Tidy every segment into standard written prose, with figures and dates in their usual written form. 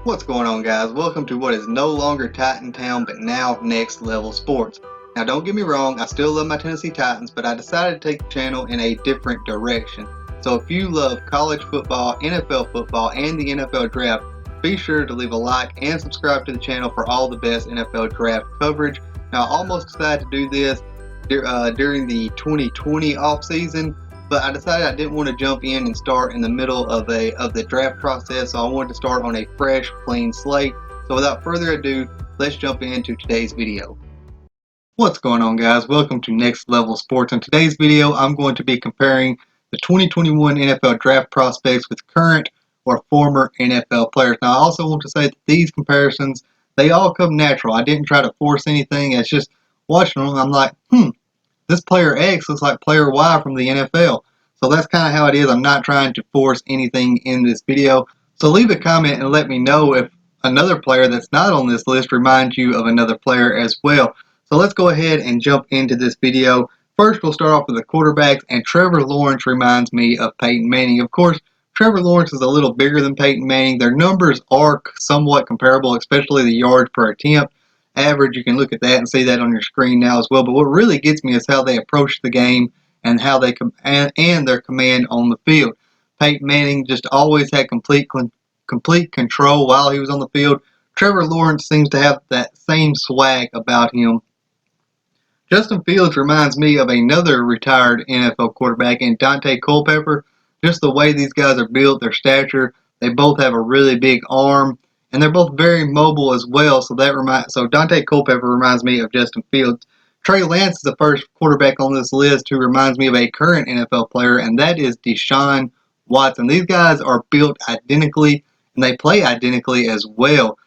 What's going on, guys? Welcome to what is no longer Titan Town but now Next Level Sports. Now don't get me wrong, I still love my Tennessee Titans, but I decided to take the channel in a different direction. So if you love college football, NFL, and the NFL draft, be sure to leave a like and subscribe to the channel for all the best NFL draft coverage. Now I almost decided to do this during the 2020 offseason, but I decided I didn't want to jump in and start in the middle of the draft process, so I wanted to start on a fresh, clean slate. So without further ado, let's jump into today's video. What's going on, guys? Welcome to Next Level Sports. In today's video, I'm going to be comparing the 2021 NFL draft prospects with current or former NFL players. Now, I also want to say that these comparisons, they all come natural. I didn't try to force anything. It's just watching them, I'm like, this player X looks like player Y from the NFL. So that's kind of how it is. I'm not trying to force anything in this video. So leave a comment and let me know if another player that's not on this list reminds you of another player as well. So let's go ahead and jump into this video. First, we'll start off with the quarterbacks, and Trevor Lawrence reminds me of Peyton Manning. Of course, Trevor Lawrence is a little bigger than Peyton Manning. Their numbers are somewhat comparable, especially the yards per attempt. Average, you can look at that and see that on your screen now as well. But what really gets me is how they approach the game and how they and their command on the field. Peyton Manning just always had complete control while he was on the field. Trevor Lawrence seems to have that same swag about him. Justin Fields reminds me of another retired NFL quarterback in Dante Culpepper. Just the way these guys are built, their stature, they both have a really big arm, and they're both very mobile as well. So Dante Culpepper reminds me of Justin Fields. Trey Lance is the first quarterback on this list who reminds me of a current NFL player, and that is Deshaun Watson. These guys are built identically, and they play identically as well.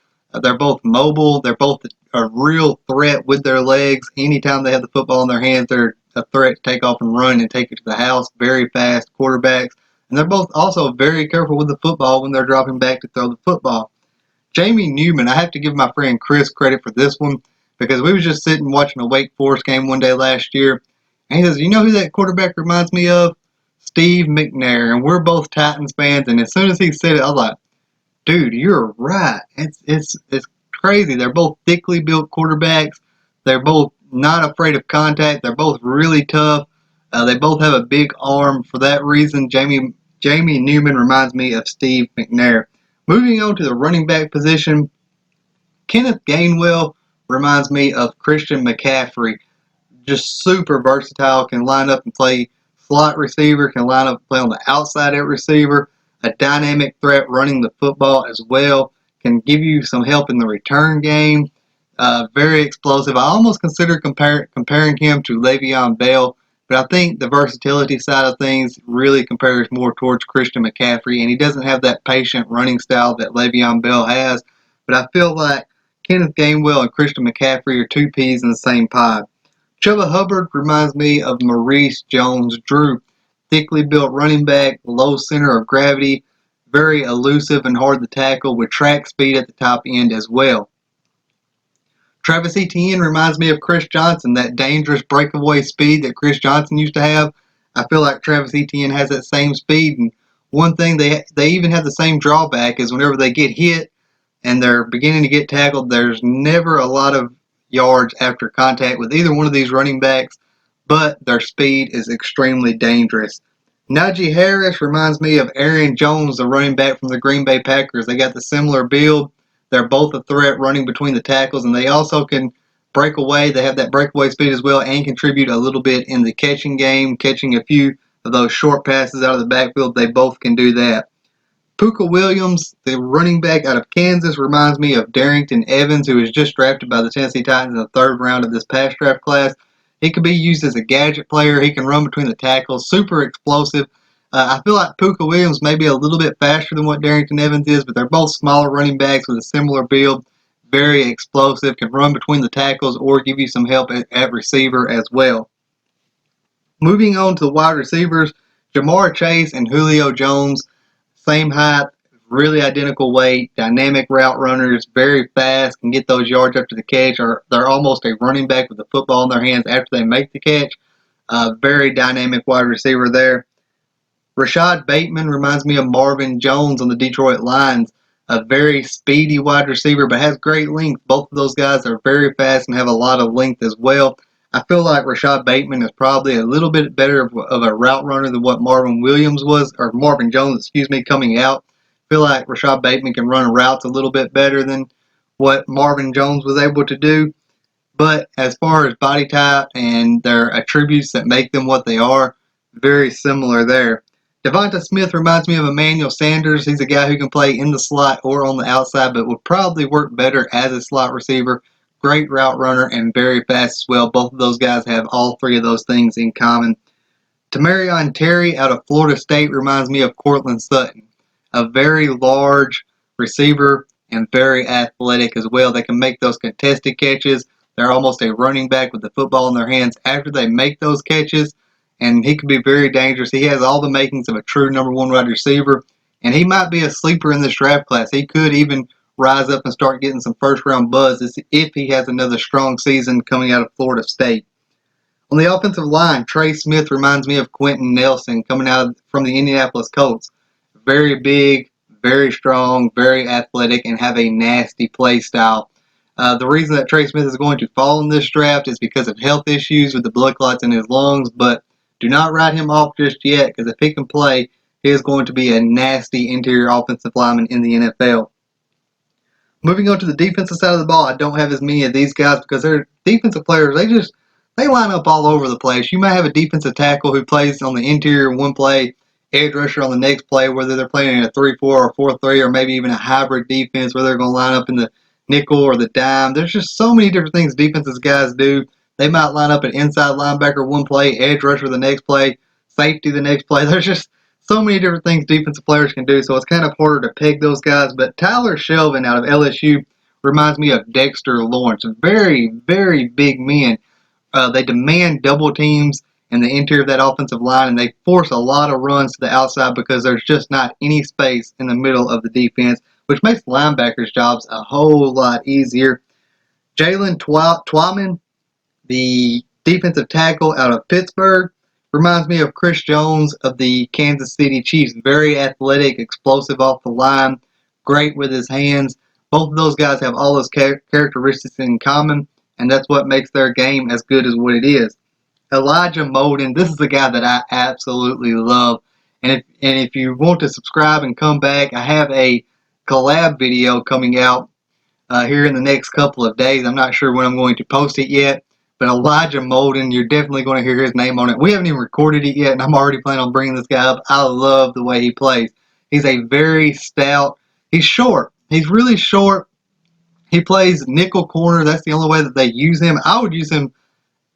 They're both mobile. They're both a real threat with their legs. Anytime they have the football in their hands, they're a threat to take off and run and take it to the house. Very fast quarterbacks. And they're both also very careful with the football when they're dropping back to throw the football. Jamie Newman, I have to give my friend Chris credit for this one because we was just sitting watching a Wake Forest game one day last year. And he says, you know who that quarterback reminds me of? Steve McNair. And we're both Titans fans. And as soon as he said it, I was like, dude, you're right. It's crazy. They're both thickly built quarterbacks. They're both not afraid of contact. They're both really tough. They both have a big arm. For that reason, Jamie Newman reminds me of Steve McNair. Moving on to the running back position, Kenneth Gainwell reminds me of Christian McCaffrey. Just super versatile. Can line up and play slot receiver. Can line up and play on the outside at receiver. A dynamic threat running the football as well. Can give you some help in the return game. Very explosive. I almost consider comparing him to Le'Veon Bell, but I think the versatility side of things really compares more towards Christian McCaffrey, and he doesn't have that patient running style that Le'Veon Bell has. But I feel like Kenneth Gainwell and Christian McCaffrey are two peas in the same pod. Chubba Hubbard reminds me of Maurice Jones-Drew. Thickly built running back, low center of gravity, very elusive and hard to tackle with track speed at the top end as well. Travis Etienne reminds me of Chris Johnson, that dangerous breakaway speed that Chris Johnson used to have. I feel like Travis Etienne has that same speed, and one thing they even have the same drawback is whenever they get hit and they're beginning to get tackled, there's never a lot of yards after contact with either one of these running backs, but their speed is extremely dangerous. Najee Harris reminds me of Aaron Jones, the running back from the Green Bay Packers. They got the similar build. They're both a threat running between the tackles, and they also can break away. They have that breakaway speed as well and contribute a little bit in the catching game, catching a few of those short passes out of the backfield. They both can do that. Puka Williams, the running back out of Kansas, reminds me of Darrington Evans, who was just drafted by the Tennessee Titans in the third round of this past draft class. He can be used as a gadget player. He can run between the tackles, super explosive. I feel like Puka Williams may be a little bit faster than what Darrington Evans is, but they're both smaller running backs with a similar build. Very explosive, can run between the tackles or give you some help at receiver as well. Moving on to the wide receivers, Jamar Chase and Julio Jones, same height, really identical weight, dynamic route runners, very fast, can get those yards after the catch, or they're almost a running back with the football in their hands after they make the catch. Very dynamic wide receiver there. Rashad Bateman reminds me of Marvin Jones on the Detroit Lions. a very speedy wide receiver, but has great length. Both of those guys are very fast and have a lot of length as well. I feel like Rashad Bateman is probably a little bit better of a route runner than what Marvin Williams was, or Marvin Jones, excuse me, coming out. I feel like Rashad Bateman can run routes a little bit better than what Marvin Jones was able to do. But as far as body type and their attributes that make them what they are, very similar there. Devonta Smith reminds me of Emmanuel Sanders. He's a guy who can play in the slot or on the outside, but would probably work better as a slot receiver. Great route runner and very fast as well. Both of those guys have all three of those things in common. Tamarion Terry out of Florida State reminds me of Cortland Sutton, a very large receiver and very athletic as well. They can make those contested catches. They're almost a running back with the football in their hands after they make those catches, and he can be very dangerous. He has all the makings of a true number one wide receiver, and he might be a sleeper in this draft class. He could even rise up and start getting some first-round buzz if he has another strong season coming out of Florida State. On the offensive line, Trey Smith reminds me of Quentin Nelson coming out from the Indianapolis Colts. Very big, very strong, very athletic, and have a nasty play style. The reason that Trey Smith is going to fall in this draft is because of health issues with the blood clots in his lungs, but do not write him off just yet, because if he can play, he is going to be a nasty interior offensive lineman in the NFL. Moving on to the defensive side of the ball, I don't have as many of these guys because they're defensive players. They line up all over the place. You might have a defensive tackle who plays on the interior one play, edge rusher on the next play, whether they're playing in a 3-4 or 4-3 or maybe even a hybrid defense where they're going to line up in the nickel or the dime. There's just so many different things defensive guys do. They might line up an inside linebacker one play, edge rusher the next play, safety the next play. There's just so many different things defensive players can do, so it's kind of harder to peg those guys. But Tyler Shelvin out of LSU reminds me of Dexter Lawrence. Very, very big men. They demand double teams in the interior of that offensive line, and they force a lot of runs to the outside because there's just not any space in the middle of the defense, which makes linebackers' jobs a whole lot easier. Jalen Twyman, the defensive tackle out of Pittsburgh, reminds me of Chris Jones of the Kansas City Chiefs. Very athletic, explosive off the line, great with his hands. Both of those guys have all those characteristics in common, and that's what makes their game as good as what it is. Elijah Molden, this is a guy that I absolutely love. And if you want to subscribe and come back, I have a collab video coming out here in the next couple of days. I'm not sure when I'm going to post it yet, but Elijah Molden, you're definitely going to hear his name on it. We haven't even recorded it yet, and I'm already planning on bringing this guy up. I love the way he plays. He's a very stout. He's short. He's really short. He plays nickel corner. That's the only way that they use him. I would use him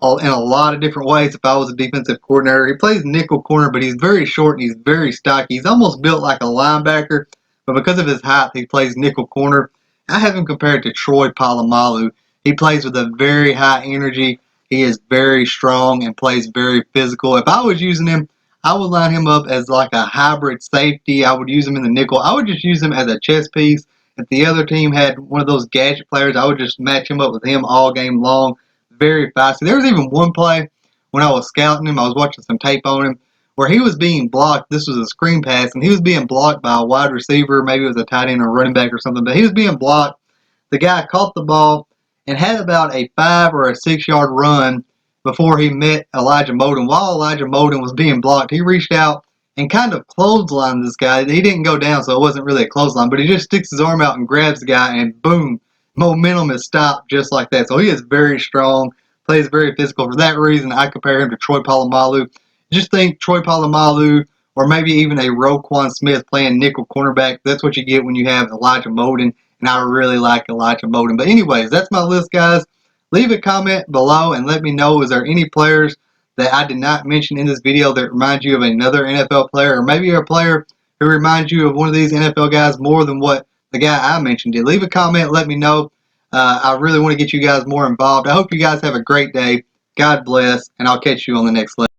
in a lot of different ways if I was a defensive coordinator. He plays nickel corner, but he's very short and he's very stocky. He's almost built like a linebacker, but because of his height, he plays nickel corner. I have him compared to Troy Polamalu. He plays with a very high energy. He is very strong and plays very physical. If I was using him, I would line him up as like a hybrid safety. I would use him in the nickel. I would just use him as a chess piece. If the other team had one of those gadget players, I would just match him up with him all game long. Very fast. There was even one play when I was scouting him, I was watching some tape on him, where he was being blocked. This was a screen pass, and he was being blocked by a wide receiver. Maybe it was a tight end or a running back or something, but he was being blocked. The guy caught the ball and had about a 5 or a 6 yard run before he met Elijah Molden. While Elijah Molden was being blocked, he reached out and kind of clotheslined this guy. He didn't go down, so it wasn't really a clothesline, but he just sticks his arm out and grabs the guy, and boom, momentum is stopped just like that. So he is very strong, plays very physical. For that reason, I compare him to Troy Polamalu. Just think Troy Polamalu or maybe even a Roquan Smith playing nickel cornerback. That's what you get when you have Elijah Molden, and I really like Elijah Molden. But anyways, that's my list, guys. Leave a comment below and let me know, is there any players that I did not mention in this video that remind you of another NFL player, or maybe you're a player who reminds you of one of these NFL guys more than what the guy I mentioned did. Leave a comment, let me know. I really want to get you guys more involved. I hope you guys have a great day. God bless, and I'll catch you on the next lesson.